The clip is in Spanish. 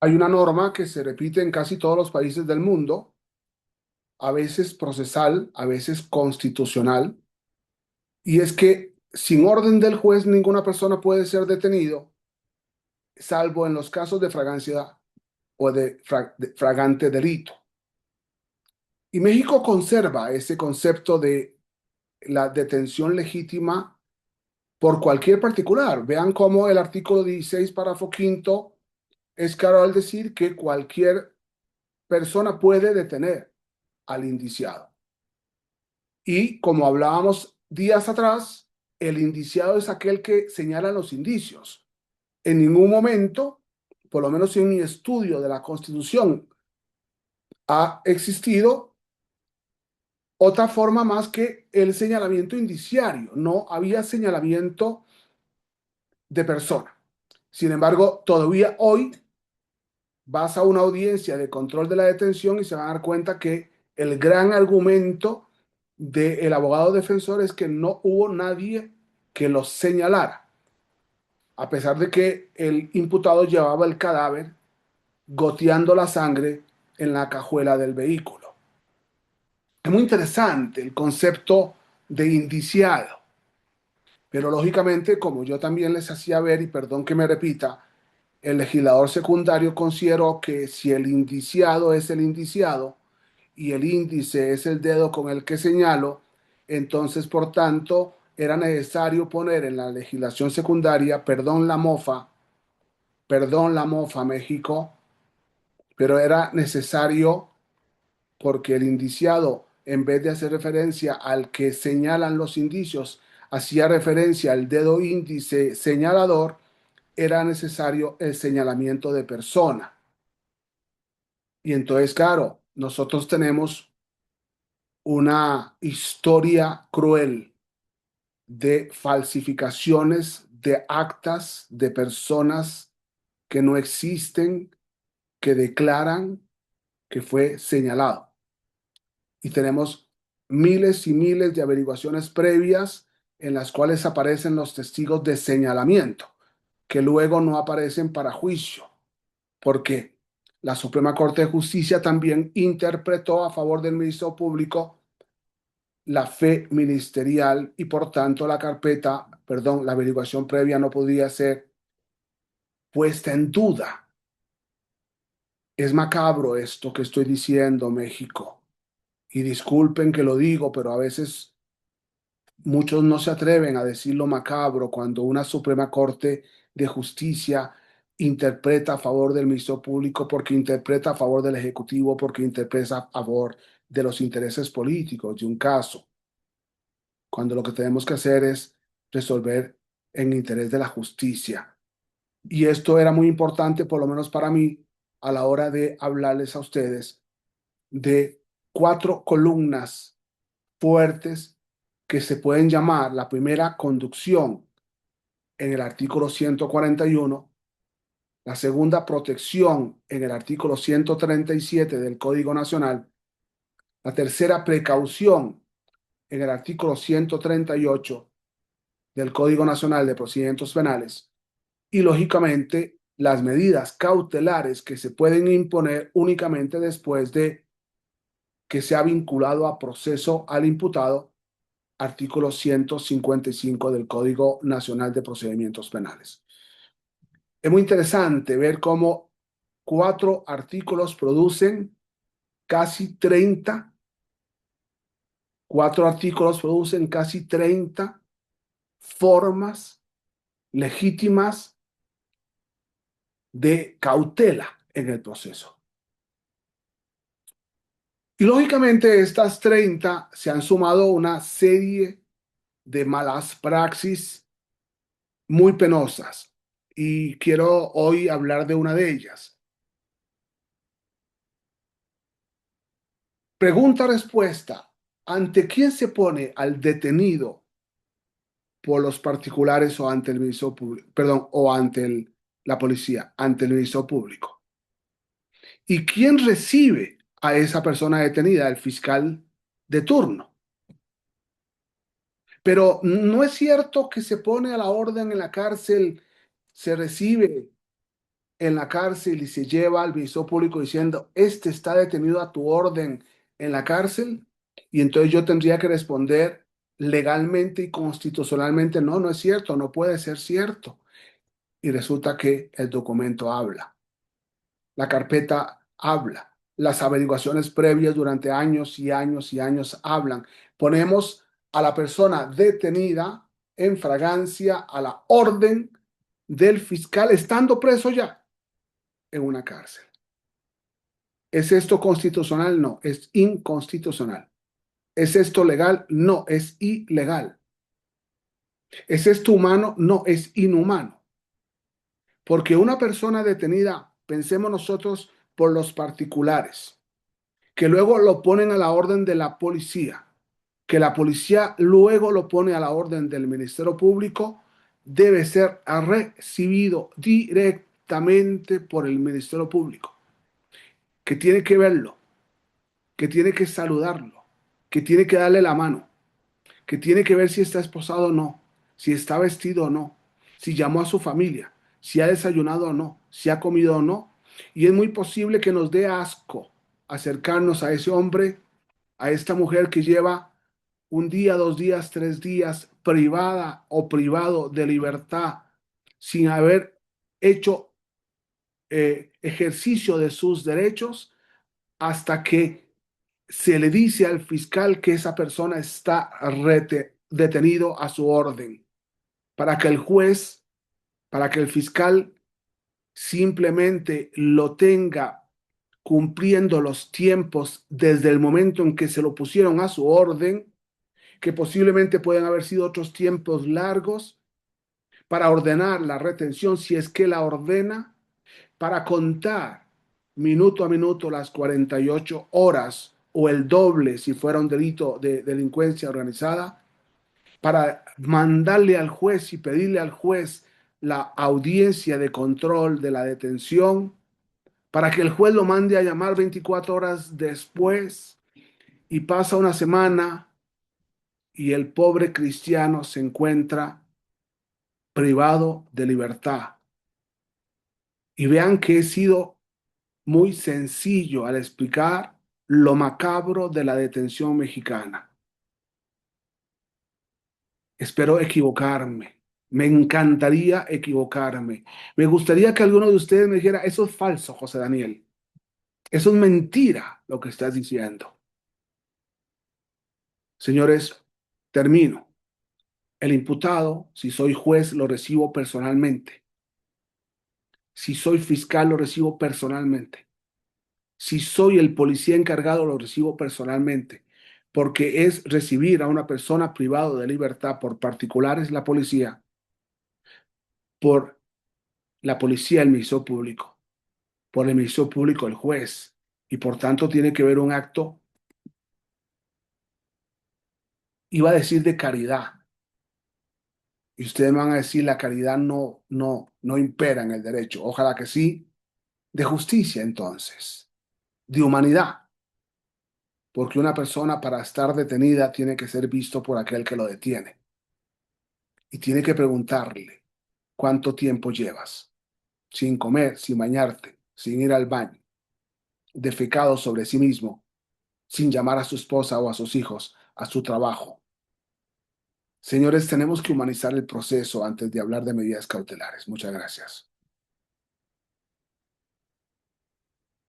Hay una norma que se repite en casi todos los países del mundo, a veces procesal, a veces constitucional, y es que sin orden del juez ninguna persona puede ser detenido, salvo en los casos de fragancia o de fragante delito. Y México conserva ese concepto de la detención legítima por cualquier particular. Vean cómo el artículo 16, párrafo quinto, es claro al decir que cualquier persona puede detener al indiciado. Y como hablábamos días atrás, el indiciado es aquel que señala los indicios. En ningún momento, por lo menos en mi estudio de la Constitución, ha existido otra forma más que el señalamiento indiciario. No había señalamiento de persona. Sin embargo, todavía hoy vas a una audiencia de control de la detención y se van a dar cuenta que el gran argumento del abogado defensor es que no hubo nadie que los señalara, a pesar de que el imputado llevaba el cadáver goteando la sangre en la cajuela del vehículo. Es muy interesante el concepto de indiciado, pero lógicamente, como yo también les hacía ver, y perdón que me repita, el legislador secundario consideró que si el indiciado es el indiciado y el índice es el dedo con el que señalo, entonces, por tanto, era necesario poner en la legislación secundaria, perdón la mofa, México, pero era necesario porque el indiciado, en vez de hacer referencia al que señalan los indicios, hacía referencia al dedo índice señalador, era necesario el señalamiento de persona. Y entonces, claro, nosotros tenemos una historia cruel de falsificaciones de actas de personas que no existen, que declaran que fue señalado. Y tenemos miles y miles de averiguaciones previas en las cuales aparecen los testigos de señalamiento, que luego no aparecen para juicio, porque la Suprema Corte de Justicia también interpretó a favor del Ministerio Público la fe ministerial y por tanto la averiguación previa no podía ser puesta en duda. Es macabro esto que estoy diciendo, México. Y disculpen que lo digo, pero a veces muchos no se atreven a decir lo macabro cuando una Suprema Corte de Justicia interpreta a favor del Ministerio Público, porque interpreta a favor del Ejecutivo, porque interpreta a favor de los intereses políticos de un caso, cuando lo que tenemos que hacer es resolver en interés de la justicia. Y esto era muy importante, por lo menos para mí, a la hora de hablarles a ustedes de cuatro columnas fuertes que se pueden llamar: la primera, conducción, en el artículo 141; la segunda, protección, en el artículo 137 del Código Nacional; la tercera, precaución, en el artículo 138 del Código Nacional de Procedimientos Penales; y lógicamente las medidas cautelares que se pueden imponer únicamente después de que se ha vinculado a proceso al imputado, artículo 155 del Código Nacional de Procedimientos Penales. Es muy interesante ver cómo cuatro artículos producen casi 30, cuatro artículos producen casi 30 formas legítimas de cautela en el proceso. Y lógicamente estas 30 se han sumado una serie de malas praxis muy penosas. Y quiero hoy hablar de una de ellas. Pregunta-respuesta. ¿Ante quién se pone al detenido por los particulares o ante el Ministerio Público? Perdón, o ante la policía, ante el Ministerio Público. ¿Y quién recibe a esa persona detenida? El fiscal de turno. Pero no es cierto que se pone a la orden en la cárcel, se recibe en la cárcel y se lleva al Ministerio Público diciendo, este está detenido a tu orden en la cárcel, y entonces yo tendría que responder legalmente y constitucionalmente, no, no es cierto, no puede ser cierto. Y resulta que el documento habla, la carpeta habla, las averiguaciones previas durante años y años y años hablan. Ponemos a la persona detenida en fragancia a la orden del fiscal, estando preso ya en una cárcel. ¿Es esto constitucional? No, es inconstitucional. ¿Es esto legal? No, es ilegal. ¿Es esto humano? No, es inhumano. Porque una persona detenida, pensemos nosotros por los particulares, que luego lo ponen a la orden de la policía, que la policía luego lo pone a la orden del Ministerio Público, debe ser recibido directamente por el Ministerio Público, que tiene que verlo, que tiene que saludarlo, que tiene que darle la mano, que tiene que ver si está esposado o no, si está vestido o no, si llamó a su familia, si ha desayunado o no, si ha comido o no. Y es muy posible que nos dé asco acercarnos a ese hombre, a esta mujer que lleva un día, 2 días, 3 días privada o privado de libertad sin haber hecho ejercicio de sus derechos hasta que se le dice al fiscal que esa persona está detenido a su orden, para que el juez, para que el fiscal simplemente lo tenga cumpliendo los tiempos desde el momento en que se lo pusieron a su orden, que posiblemente pueden haber sido otros tiempos largos, para ordenar la retención si es que la ordena, para contar minuto a minuto las 48 horas o el doble si fuera un delito de delincuencia organizada, para mandarle al juez y pedirle al juez la audiencia de control de la detención, para que el juez lo mande a llamar 24 horas después, y pasa una semana y el pobre cristiano se encuentra privado de libertad. Y vean que he sido muy sencillo al explicar lo macabro de la detención mexicana. Espero equivocarme. Me encantaría equivocarme. Me gustaría que alguno de ustedes me dijera, eso es falso, José Daniel. Eso es mentira lo que estás diciendo. Señores, termino. El imputado, si soy juez, lo recibo personalmente. Si soy fiscal, lo recibo personalmente. Si soy el policía encargado, lo recibo personalmente, porque es recibir a una persona privada de libertad por particulares la policía, por la policía el Ministerio Público, por el Ministerio Público el juez, y por tanto tiene que ver un acto, iba a decir de caridad, y ustedes me van a decir la caridad no impera en el derecho, ojalá que sí, de justicia entonces, de humanidad, porque una persona para estar detenida tiene que ser visto por aquel que lo detiene. Y tiene que preguntarle cuánto tiempo llevas sin comer, sin bañarte, sin ir al baño, defecado sobre sí mismo, sin llamar a su esposa o a sus hijos a su trabajo. Señores, tenemos que humanizar el proceso antes de hablar de medidas cautelares. Muchas gracias.